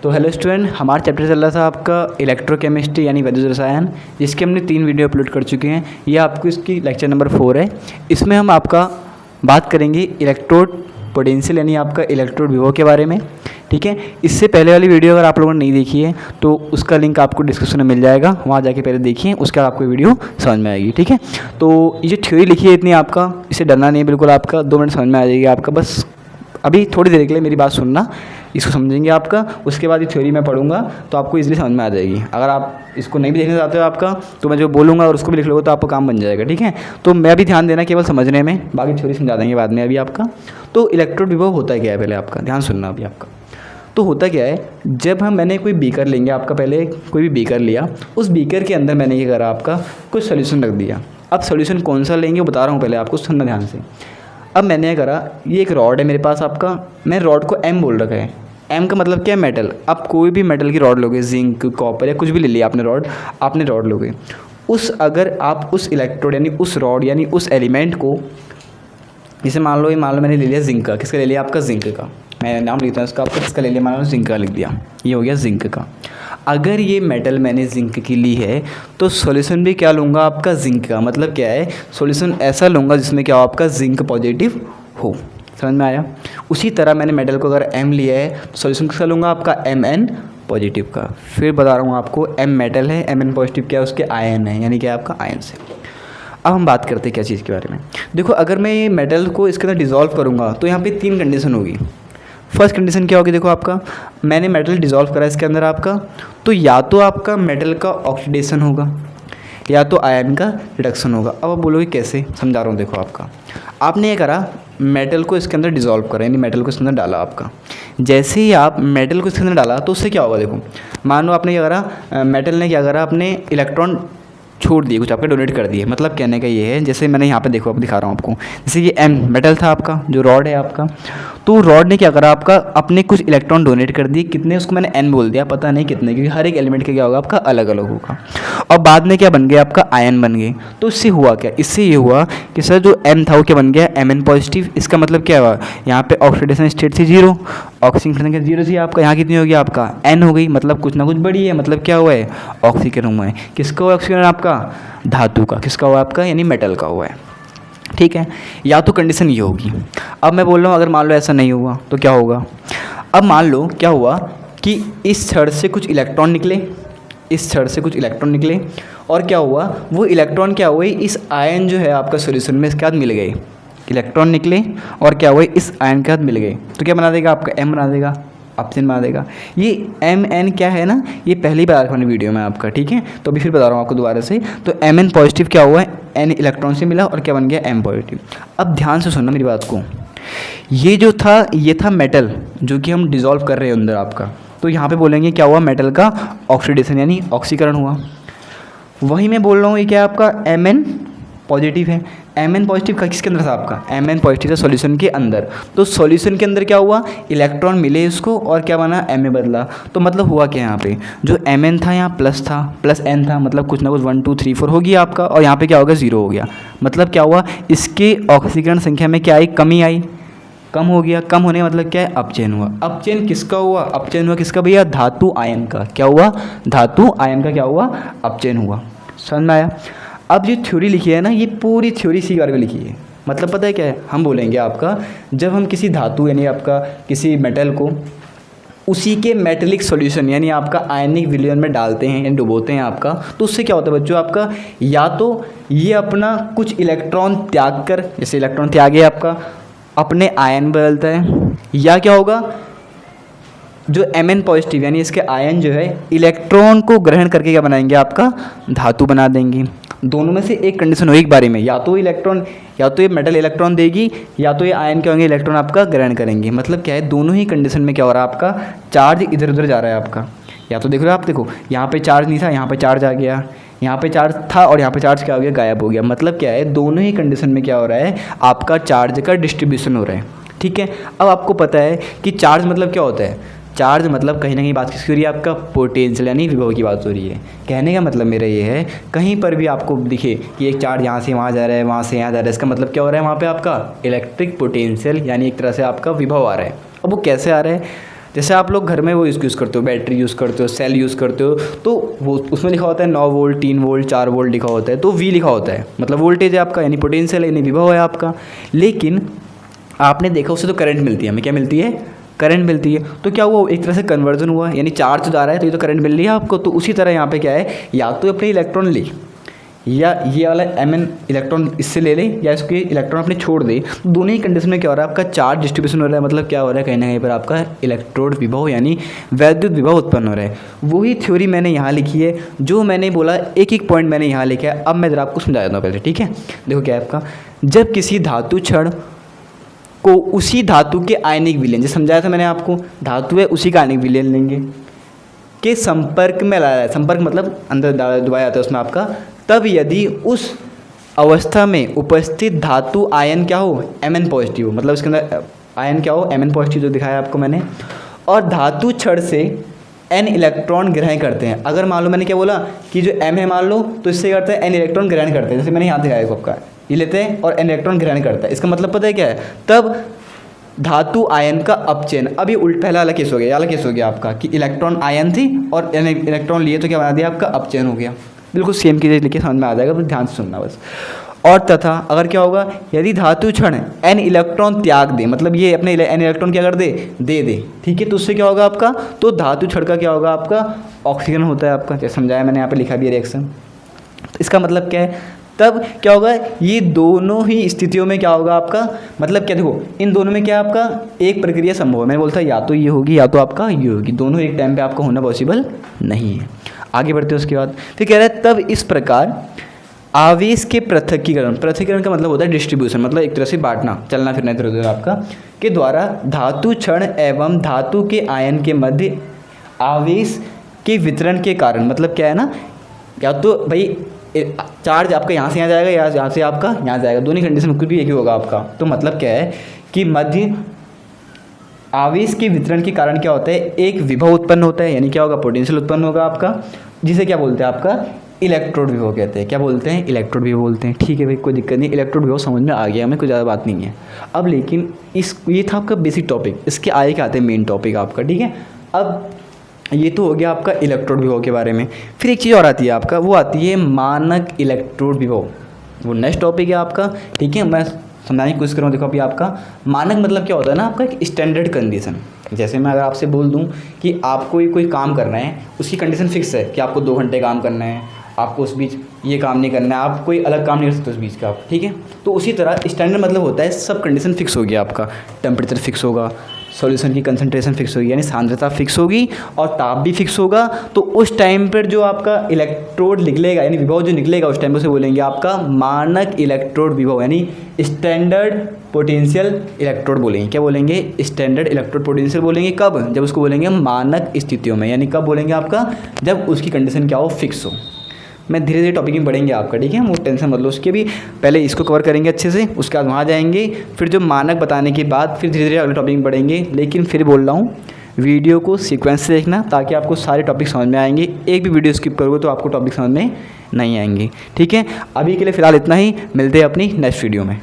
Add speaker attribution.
Speaker 1: तो hello student, हमारा chapter चल रहा था आपका इलेक्ट्रोकेमिस्ट्री यानी विद्युत रसायन, जिसके हमने 3 वीडियो अपलोड कर चुके हैं। ये आपको इसकी लेक्चर नंबर 4 है। इसमें हम आपका बात करेंगे इलेक्ट्रोड पोटेंशियल यानी आपका इलेक्ट्रोड विभव के बारे में। ठीक है, इससे पहले वाली वीडियो अगर आप लोगों ने नहीं देखी है तो उसका लिंक आपको डिस्क्रिप्शन में मिल जाएगा, वहाँ जाके पहले देखिए, उसके बाद आपको वीडियो समझ में आएगी। ठीक है, तो ये जो थ्योरी लिखी है इतनी आपका इससे डरना नहीं है बिल्कुल, आपका 2 मिनट समझ में आ जाएगी आपका। बस अभी थोड़ी देर के लिए मेरी बात सुनना, इसको समझेंगे आपका, उसके बाद ये थ्योरी मैं पढ़ूंगा तो आपको इजीली समझ में आ जाएगी। अगर आप इसको नहीं भी देखना चाहते हो आपका, तो मैं जो बोलूँगा और उसको भी लिख लोगे तो आपका काम बन जाएगा। ठीक है, तो मैं भी ध्यान देना केवल समझने में, बाकी थ्योरी समझा देंगे बाद में। अभी आपका तो इलेक्ट्रोड विभव होता क्या है, पहले आपका ध्यान सुनना। अभी आपका तो होता क्या है, जब मैंने कोई बीकर लेंगे आपका, पहले कोई भी बीकर लिया, उस बीकर के अंदर मैंने ये करा आपका कुछ सोल्यूशन रख दिया। अब सोल्यूशन कौन सा लेंगे वो बता रहा हूँ, पहले आपको सुनना ध्यान से। अब मैंने क्या करा, ये एक रॉड है मेरे पास आपका, मैं रॉड को एम बोल रखा है। एम का मतलब क्या है, मेटल। आप कोई भी मेटल की रॉड लोगे, जिंक, कॉपर या कुछ भी ले लिया आपने रॉड लोगे, अगर आप उस इलेक्ट्रोड यानी उस रॉड यानी उस एलिमेंट को, जैसे मान लो मैंने ले लिया जिंक का, किसका ले लिया आपका, जिंक का। मैं नाम लिखता हूँ इसका आपका, किसका ले लिया, मान लो जिंक का लिख दिया, ये हो गया जिंक का। अगर ये मेटल मैंने जिंक की ली है तो सॉल्यूशन भी क्या लूँगा आपका, जिंक का। मतलब क्या है, सॉल्यूशन ऐसा लूँगा जिसमें क्या हो आपका, जिंक पॉजिटिव हो। समझ में आया। उसी तरह मैंने मेटल को अगर एम लिया है तो सॉल्यूशन किसका लूँगा आपका, एम एन पॉजिटिव का। फिर बता रहा हूँ आपको, एम मेटल है, एम एन पॉजिटिव क्या है, उसके आयन है, यानी क्या आपका आयन से। अब हम बात करते हैं क्या चीज़ के बारे में। देखो, अगर मैं ये मेटल को इसके अंदर डिज़ोल्व करूँगा तो यहाँ पे 3 कंडीशन होगी। फर्स्ट कंडीशन क्या होगी, देखो आपका मैंने मेटल डिज़ोल्व करा इसके अंदर आपका, तो या तो आपका मेटल का ऑक्सीडेशन होगा या तो आयन का रिडक्शन होगा। अब आप बोलोगे कैसे, समझा रहा हूँ। देखो आपने ये करा, मेटल को इसके अंदर डिज़ोल्व करा, यानी मेटल को इसके अंदर डाला आपका। जैसे ही आप मेटल को इसके अंदर डाला तो उससे क्या होगा, देखो मान लो आपने क्या करा, मेटल ने क्या करा, अपने इलेक्ट्रॉन छोड़ दिए, कुछ आपके डोनेट कर दिए। मतलब कहने का ये है, जैसे मैंने यहाँ पे देखो, अब दिखा रहा हूँ आपको, जैसे ये एम मेटल था आपका, जो रॉड है आपका, तो रॉड ने क्या करा आपका, अपने कुछ इलेक्ट्रॉन डोनेट कर दिए। कितने, उसको मैंने एन बोल दिया, पता नहीं कितने, क्योंकि हर एक एलिमेंट का क्या होगा आपका अलग अलग होगा। और बाद में क्या बन गया आपका, आयन बन गए। तो इससे हुआ क्या, इससे ये हुआ कि सर जो एम था वो क्या बन गया, एम एन पॉजिटिव। इसका मतलब क्या हुआ, यहाँ पे ऑक्सीडेशन स्टेट थी 0, ऑक्सीजन संख्या 0 थी आपका, यहाँ कितनी हो गई आपका, एन हो गई। मतलब कुछ ना कुछ बड़ी है, मतलब क्या हुआ है, ऑक्सीकरण हुआ है। किसका हुआ ऑक्सीकरण आपका, धातु का। किसका हुआ आपका, यानी मेटल का हुआ है। ठीक है, या तो कंडीशन ये होगी। अब मैं बोल रहा हूँ, अगर मान लो ऐसा नहीं हुआ तो क्या होगा। अब मान लो क्या हुआ कि इस छड़ से कुछ इलेक्ट्रॉन निकले, इस छड़ से कुछ इलेक्ट्रॉन निकले, और क्या हुआ, वो इलेक्ट्रॉन क्या हुए, इस आयन जो है आपका सॉल्यूशन में इसके साथ मिल गए। इलेक्ट्रॉन निकले और क्या हुए, इस आयन के साथ मिल गए, तो क्या बना देगा आपका, एम बना देगा, ऑप्शन बना देगा। ये एम एन क्या है ना, ये पहली बार मैंने वीडियो में आपका। ठीक है, तो अभी फिर बता रहा हूँ आपको दोबारा से। तो एम एन पॉजिटिव क्या हुआ है, एन इलेक्ट्रॉन से मिला और क्या बन गया, एम पॉजिटिव। अब ध्यान से सुनना मेरी बात को, ये जो था ये था मेटल जो कि हम डिज़ोल्व कर रहे हैं अंदर आपका। तो यहाँ पे बोलेंगे क्या हुआ, मेटल का ऑक्सीडेशन यानी ऑक्सीकरण हुआ। वही मैं बोल रहा हूँ, ये क्या आपका एम एन पॉजिटिव है। एम एन पॉजिटिव का किसके अंदर था आपका, एम एन पॉजिटिव था सॉल्यूशन के अंदर। तो सॉल्यूशन के अंदर क्या हुआ, इलेक्ट्रॉन मिले इसको और क्या बना, एम में बदला। तो मतलब हुआ क्या, यहाँ पे जो एम एन था यहाँ प्लस था, प्लस एन था, मतलब कुछ ना कुछ 1 2 3 4 हो गया आपका, और यहाँ पे क्या होगा, 0 हो गया। मतलब क्या हुआ, इसके ऑक्सीकरण संख्या में क्या आई, कमी आई, कम हो गया। कम होने का मतलब क्या है, अपचयन हुआ। अपचयन किसका हुआ, अपचयन हुआ किसका भैया, धातु आयन का। क्या हुआ, धातु आयन का क्या हुआ, अपचयन हुआ। समझ में आया। अब जो थ्योरी लिखी है ना, ये पूरी थ्योरी इसी बारे में लिखी है। मतलब पता है क्या है, हम बोलेंगे आपका, जब हम किसी धातु यानी आपका किसी मेटल को उसी के मेटेलिक सॉल्यूशन यानी आपका आयनिक विलयन में डालते हैं यानी डुबोते हैं आपका, तो उससे क्या होता है बच्चों आपका, या तो ये अपना कुछ इलेक्ट्रॉन त्याग कर, जैसे इलेक्ट्रॉन त्यागे आपका अपने आयन बदलता है, या क्या होगा, जो एम एन पॉजिटिव यानी इसके आयन जो है इलेक्ट्रॉन को ग्रहण करके क्या बनाएंगे आपका, धातु बना देंगे। दोनों में से एक कंडीशन हो एक बारे में, या तो इलेक्ट्रॉन, या तो ये मेटल इलेक्ट्रॉन देगी, या तो ये आयन क्या होंगे, इलेक्ट्रॉन आपका ग्रहण करेंगे। मतलब क्या है, दोनों ही कंडीशन में क्या हो रहा है आपका, चार्ज इधर उधर जा रहा है आपका। या तो देख रहे हो आप, देखो यहाँ पे चार्ज नहीं था, यहाँ पे चार्ज आ गया, यहाँ पे चार्ज था और यहाँ पे चार्ज क्या हो गया, गायब हो गया। मतलब क्या है, दोनों ही कंडीशन में क्या हो रहा है, आपका चार्ज का डिस्ट्रीब्यूशन हो रहा है। ठीक है, अब आपको पता है कि चार्ज मतलब क्या होता है, चार्ज मतलब कहीं ना कहीं बात किसकी हो रही है, आपका पोटेंशियल यानी विभव की बात हो रही है। कहने का मतलब मेरा ये है, कहीं पर भी आपको दिखे कि एक चार्ज यहाँ से वहाँ जा रहा है, वहाँ से यहाँ जा रहा है, इसका मतलब क्या हो रहा है, वहाँ पे आपका इलेक्ट्रिक पोटेंशियल यानी एक तरह से आपका विभव आ रहा है। अब वो कैसे आ रहा है, जैसे आप लोग घर में वो यूज़ करते हो, बैटरी यूज़ करते हो, सेल यूज़ करते हो, तो वो उसमें लिखा होता है 9 वोल्ट, 3 वोल्ट, 4 वोल्ट लिखा होता है, तो V लिखा होता है, मतलब वोल्टेज है आपका, यानी पोटेंशियल है, यानी विभव है आपका। लेकिन आपने देखा उससे तो करंट मिलती है, हमें क्या मिलती है, करंट मिलती है। तो क्या हुआ, एक तरह से कन्वर्जन हुआ, यानी चार्ज जा रहा है तो ये तो करंट मिल रही है आपको। तो उसी तरह यहाँ पे क्या है, या तो अपने इलेक्ट्रॉन ले, या ये वाला Mn इलेक्ट्रॉन इससे ले ले, या इसके इलेक्ट्रॉन अपने छोड़ दे। तो दोनों ही कंडीशन में क्या हो रहा है, आपका चार्ज डिस्ट्रीब्यूशन हो रहा है, मतलब क्या हो रहा है, कहीं ना कहीं पर आपका इलेक्ट्रोड विभव यानी वैद्युत विभव उत्पन्न हो रहा है। वही थ्योरी मैंने यहाँ लिखी है, जो मैंने बोला एक एक पॉइंट मैंने यहाँ लिखा है। अब मैं ज़रा आपको समझा देता हूँ पहले, ठीक है। देखो क्या है आपका, जब किसी धातु क्षण को उसी धातु के आयनिक विलयन, जैसे समझाया था मैंने आपको, धातु है उसी का आयनिक विलयन लेंगे, के संपर्क में लाया, संपर्क मतलब अंदर दबाया जाता है उसमें आपका, तब यदि उस अवस्था में उपस्थित धातु आयन क्या हो, Mn पॉजिटिव हो, मतलब इसके अंदर आयन क्या हो, Mn पॉजिटिव, जो दिखाया आपको मैंने, और धातु क्षण से N इलेक्ट्रॉन ग्रहण करते हैं। अगर मान लो मैंने क्या बोला कि जो M है मान लो, तो इससे करते हैं N इलेक्ट्रॉन ग्रहण करते हैं, जैसे मैंने यहाँ दिखाया आपका, ये लेते हैं और N इलेक्ट्रॉन ग्रहण करता है। इसका मतलब पता है क्या है, तब धातु आयन का अपचयन। अब ये उल्टा, पहला वाला केस हो गया, वाला केस हो गया आपका कि इलेक्ट्रॉन आयन थी और N इलेक्ट्रॉन लिए तो क्या बना दिया आपका, अपचयन हो गया। बिल्कुल सेम चीज़ लिखिए, समझ में आ जाएगा, बस ध्यान से सुनना बस। और तथा अगर क्या होगा, यदि धातु क्षण N इलेक्ट्रॉन त्याग दे, मतलब ये अपने N इलेक्ट्रॉन क्या कर दे, ठीक है, तो उससे क्या होगा आपका, तो धातु क्षण का क्या होगा आपका, ऑक्सीजन होता है आपका, जैसे समझाया मैंने, यहाँ पे लिखा भी है रिएक्शन। तो इसका मतलब क्या है, तब क्या होगा, ये दोनों ही स्थितियों में क्या होगा आपका, मतलब क्या, देखो इन दोनों में क्या आपका एक प्रक्रिया संभव है। मैंने बोलता या तो ये होगी या तो आपका ये होगी, दोनों एक टाइम पे आपका होना पॉसिबल नहीं है। आगे बढ़ते हैं उसके बाद, फिर कह रहा है तब इस प्रकार आवेश के पृथक्कीकरण, पृथक्कीकरण का मतलब होता है डिस्ट्रीब्यूशन, मतलब एक तरह से बांटना, चलना फिरना इधर उधर आपका, के द्वारा धातु क्षण एवं धातु के आयन के मध्य आवेश के वितरण के कारण, मतलब क्या है ना, या तो भाई चार्ज आपका यहाँ से यहाँ जाएगा या यहाँ से आपका यहाँ जाएगा, दोनों कंडीशन कुछ भी एक ही होगा आपका। तो मतलब क्या है कि मध्य आवेश के वितरण के कारण क्या होता है, एक विभव उत्पन्न होता है, यानी क्या होगा, पोटेंशियल उत्पन्न होगा आपका, जिसे क्या बोलते हैं आपका, इलेक्ट्रोड विभव कहते हैं। क्या बोलते हैं, इलेक्ट्रोड विभव बोलते हैं। ठीक है भाई, कोई दिक्कत नहीं, इलेक्ट्रोड विभव समझ में आ गया हमें, कोई ज़्यादा बात नहीं है। अब लेकिन ये था आपका बेसिक टॉपिक, इसके आगे क्या आते हैं मेन टॉपिक आपका, ठीक है। अब ये तो हो गया आपका इलेक्ट्रोड विभव के बारे में। फिर एक चीज़ और आती है आपका, वो आती है मानक इलेक्ट्रोड विभव, वो नेक्स्ट टॉपिक है आपका, ठीक है। मैं समझाने की कोशिश करूँ। देखो अभी आपका मानक मतलब क्या होता है ना, आपका एक स्टैंडर्ड कंडीशन। जैसे मैं अगर आपसे बोल दूं कि आपको कोई काम करना है, उसकी कंडीशन फिक्स है कि आपको 2 घंटे काम करना है, आपको उस बीच ये काम नहीं करना है, आप कोई अलग काम नहीं कर सकते उस बीच का आप, ठीक है। तो उसी तरह स्टैंडर्ड मतलब होता है सब कंडीशन फिक्स हो गया आपका, टेम्परेचर फिक्स होगा, सॉल्यूशन की कंसंट्रेशन फिक्स होगी, यानी सांद्रता फिक्स होगी और ताप भी फिक्स होगा। तो उस टाइम पर जो आपका इलेक्ट्रोड निकलेगा, यानी विभव जो निकलेगा, उस टाइम पर उसे बोलेंगे आपका मानक इलेक्ट्रोड विभव, यानी स्टैंडर्ड पोटेंशियल इलेक्ट्रोड बोलेंगे। क्या बोलेंगे, स्टैंडर्ड इलेक्ट्रोड पोटेंशियल बोलेंगे। कब, जब उसको बोलेंगे मानक स्थितियों में, यानी कब बोलेंगे आपका, जब उसकी कंडीशन क्या हो, फिक्स हो। मैं धीरे धीरे टॉपिक में बढ़ेंगे आपका, ठीक है, वो टेंशन मत लो उसके भी, पहले इसको कवर करेंगे अच्छे से, उसके बाद वहाँ जाएंगे, फिर जो मानक बताने के बाद फिर धीरे धीरे अगले टॉपिक में बढ़ेंगे। लेकिन फिर बोल रहा हूँ वीडियो को सीक्वेंस से देखना, ताकि आपको सारे टॉपिक समझ में आएंगे। एक भी वीडियो स्किप करोगे तो आपको टॉपिक समझ में नहीं आएंगे, ठीक है। अभी के लिए फ़िलहाल इतना ही, मिलते हैं अपनी नेक्स्ट वीडियो में।